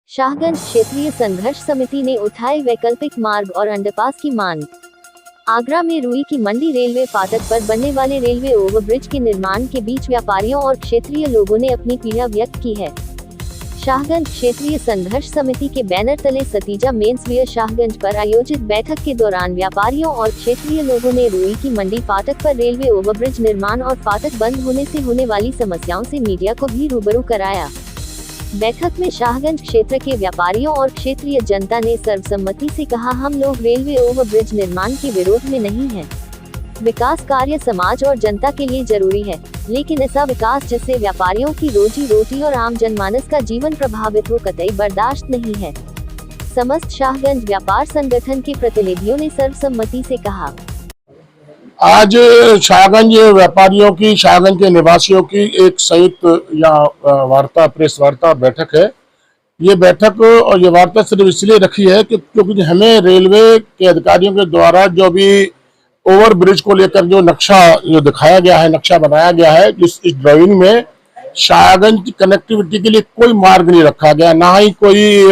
शाहगंज क्षेत्रीय संघर्ष समिति ने उठाई वैकल्पिक मार्ग और अंडरपास की मांग। आगरा में रुई की मंडी रेलवे फाटक पर बनने वाले रेलवे ओवरब्रिज के निर्माण के बीच व्यापारियों और क्षेत्रीय लोगों ने अपनी पीड़ा व्यक्त की है। शाहगंज क्षेत्रीय संघर्ष समिति के बैनर तले सतीजा मेंस वियर शाहगंज पर आयोजित बैठक के दौरान व्यापारियों और क्षेत्रीय लोगों ने रुई की मंडी फाटक पर रेलवे ओवरब्रिज निर्माण और फाटक बंद होने से होने वाली समस्याओं से मीडिया को भी रूबरू कराया। बैठक में शाहगंज क्षेत्र के व्यापारियों और क्षेत्रीय जनता ने सर्वसम्मति से कहा, हम लोग रेलवे ओवरब्रिज निर्माण के विरोध में नहीं हैं। विकास कार्य समाज और जनता के लिए जरूरी है, लेकिन ऐसा विकास जिससे व्यापारियों की रोजी रोटी और आम जनमानस का जीवन प्रभावित हो कतई बर्दाश्त नहीं है। समस्त शाहगंज व्यापार संगठन के प्रतिनिधियों ने सर्वसम्मति से कहा। आज शाहगंज व्यापारियों की, शाहगंज के निवासियों की एक संयुक्त वार्ता, प्रेस वार्ता बैठक है। ये बैठक और ये वार्ता सिर्फ इसलिए रखी है कि क्योंकि हमें रेलवे के अधिकारियों के द्वारा जो भी ओवर ब्रिज को लेकर जो नक्शा जो दिखाया गया है, नक्शा बनाया गया है, इस ड्राइंग में शाहगंज की कनेक्टिविटी के लिए कोई मार्ग नहीं रखा गया, ना ही कोई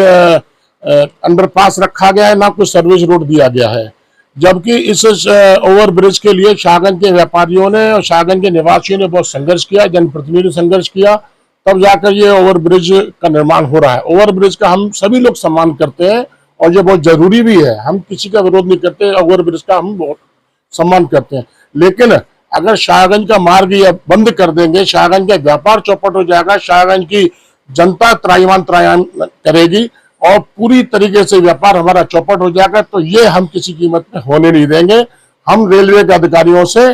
अंडरपास रखा गया है, ना कोई सर्विस रोड दिया गया है। जबकि इस ओवर ब्रिज के लिए शाहगंज के व्यापारियों ने और शाहगंज के निवासियों ने बहुत संघर्ष किया, जनप्रतिनिधियों ने संघर्ष किया, तब जाकर ये ओवर ब्रिज का निर्माण हो रहा है। ओवर ब्रिज का हम सभी लोग सम्मान करते हैं और ये बहुत जरूरी भी है। हम किसी का विरोध नहीं करते, ओवर ब्रिज का हम बहुत सम्मान करते हैं। लेकिन अगर शाहगंज का मार्ग ये बंद कर देंगे, शाहगंज का व्यापार चौपट हो जाएगा, शाहगंज की जनता त्राहिमाम करेगी और पूरी तरीके से व्यापार हमारा चौपट हो जाएगा, तो ये हम किसी कीमत में होने नहीं देंगे। हम रेलवे के अधिकारियों से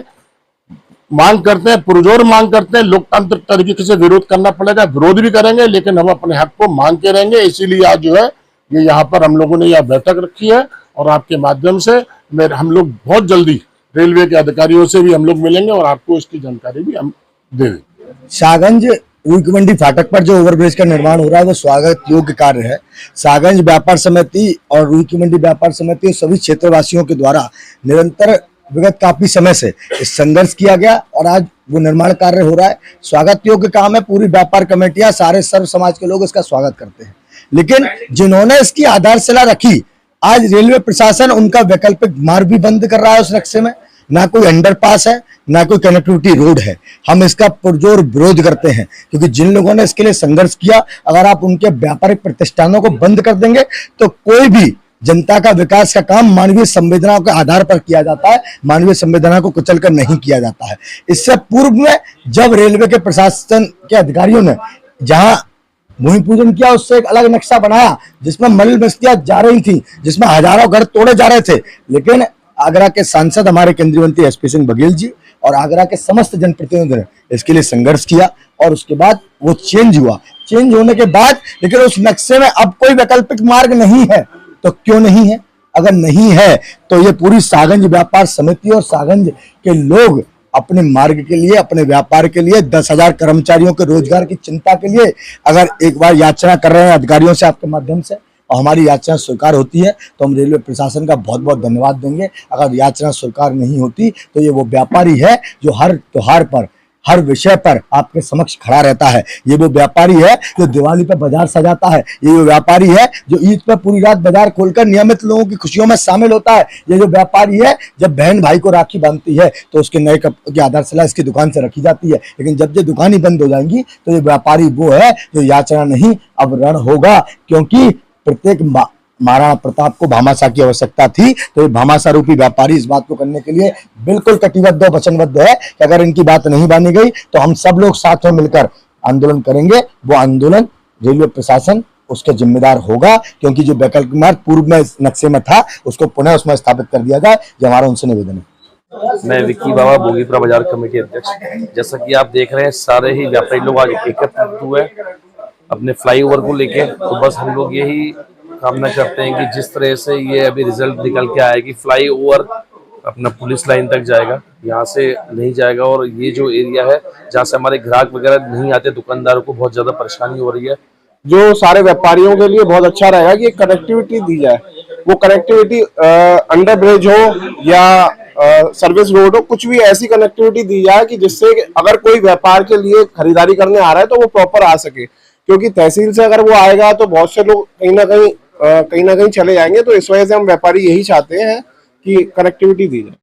मांग करते हैं, पुरजोर मांग करते हैं, लोकतांत्रिक तरीके से विरोध करना पड़ेगा, विरोध भी करेंगे, लेकिन हम अपने हक को मांग के रहेंगे। इसीलिए आज जो है ये यहाँ पर हम लोगों ने यह बैठक रखी है और आपके माध्यम से हम लोग बहुत जल्दी रेलवे के अधिकारियों से भी हम लोग मिलेंगे और आपको इसकी जानकारी भी हम दे देंगे। शाहगंज रुई की मंडी फाटक पर जो ओवरब्रिज का निर्माण हो रहा है वो स्वागत योग्य कार्य है। शाहगंज व्यापार समिति और रुई की मंडी व्यापार समिति और सभी क्षेत्रवासियों के द्वारा निरंतर विगत काफी समय से संघर्ष किया गया और आज वो निर्माण कार्य हो रहा है। स्वागत योग्य काम है। पूरी व्यापार कमेटियां, सारे सर्व समाज के लोग इसका स्वागत करते हैं। लेकिन जिन्होंने इसकी आधारशिला रखी, आज रेलवे प्रशासन उनका वैकल्पिक मार्ग भी बंद कर रहा है। उस नक्शे में ना कोई अंडरपास है, ना कोई कनेक्टिविटी रोड है। हम इसका पुरजोर विरोध करते हैं, क्योंकि जिन लोगों ने इसके लिए संघर्ष किया, अगर आप उनके व्यापारिक प्रतिष्ठानों को बंद कर देंगे तो कोई भी जनता का विकास का काम मानवीय संवेदनाओं के आधार पर किया जाता है, मानवीय संवेदना को कुचलकर नहीं किया जाता है। इससे पूर्व में जब रेलवे के प्रशासन के अधिकारियों ने जहां भूमि पूजन किया, उससे एक अलग नक्शा बनाया जिसमें मलिन बस्तियां जा रही थी, जिसमें हजारों घर तोड़े जा रहे थे। लेकिन आगरा के सांसद हमारे केंद्रीय मंत्री एसपी सिंह बघेल जी और आगरा के समस्त जनप्रतिनिधियों ने इसके लिए संघर्ष किया और उसके बाद वो चेंज हुआ। चेंज होने के बाद लेकिन उस नक्शे में अब कोई वैकल्पिक मार्ग नहीं है। तो क्यों नहीं है? अगर नहीं है तो ये पूरी शाहगंज व्यापार समिति और शाहगंज के लोग अपने मार्ग के लिए, अपने व्यापार के लिए, 10,000 कर्मचारियों के रोजगार की चिंता के लिए अगर एक बार याचना कर रहे हैं अधिकारियों से आपके माध्यम से, और हमारी याचना स्वीकार होती है तो हम रेलवे प्रशासन का बहुत बहुत धन्यवाद देंगे। अगर याचना स्वीकार नहीं होती तो ये वो व्यापारी है जो हर त्योहार पर, हर विषय पर आपके समक्ष खड़ा रहता है। ये वो व्यापारी है जो दिवाली पर बाजार सजाता है। ये वो व्यापारी है जो ईद पर पूरी रात बाजार खोलकर नियमित लोगों की खुशियों में शामिल होता है। ये जो व्यापारी है, जब बहन भाई को राखी बांधती है तो उसके नए कपड़ों की आधारशिला इसकी दुकान से रखी जाती है। लेकिन जब ये दुकान ही बंद हो जाएंगी तो ये व्यापारी वो है जो याचना नहीं, अब रण होगा। क्योंकि प्रत्येक महाराणा प्रताप को भामाशाह की आवश्यकता थी, तो ये भामाशाह रूपी व्यापारी इस बात को करने के लिए बिल्कुल कटिबद्ध और वचनबद्ध है कि अगर इनकी बात नहीं मानी गई तो हम सब लोग साथ में मिलकर आंदोलन करेंगे। वो आंदोलन रेलवे प्रशासन उसके जिम्मेदार होगा, क्योंकि जो वैकल्पिक मार्ग पूर्व में नक्शे में था उसको पुनः उसमें स्थापित कर दिया जाए, जो हमारा उनसे निवेदन है। मैं विक्की बाबा, बोगीपुरा बाजार कमेटी अध्यक्ष। जैसा कि आप देख रहे हैं, सारे ही व्यापारी लोग आज एकत्रित हुए अपने फ्लाईओवर को लेके। तो बस हम लोग यही कामना करते हैं कि जिस तरह से ये अभी रिजल्ट निकल के आया कि फ्लाईओवर अपना पुलिस लाइन तक जाएगा, यहाँ से नहीं जाएगा, और ये जो एरिया है जहाँ से हमारे ग्राहक वगैरह नहीं आते, दुकानदारों को बहुत ज्यादा परेशानी हो रही है। जो सारे व्यापारियों के लिए बहुत अच्छा रहेगा कि कनेक्टिविटी दी जाए। वो कनेक्टिविटी अंडर ब्रिज हो या सर्विस रोड हो, कुछ भी ऐसी कनेक्टिविटी दी जाए कि जिससे अगर कोई व्यापार के लिए खरीदारी करने आ रहा है तो वो प्रॉपर आ सके, क्योंकि तहसील से अगर वो आएगा तो बहुत से लोग कहीं ना कहीं चले जाएंगे। तो इस वजह से हम व्यापारी यही चाहते हैं कि कनेक्टिविटी दी जाए।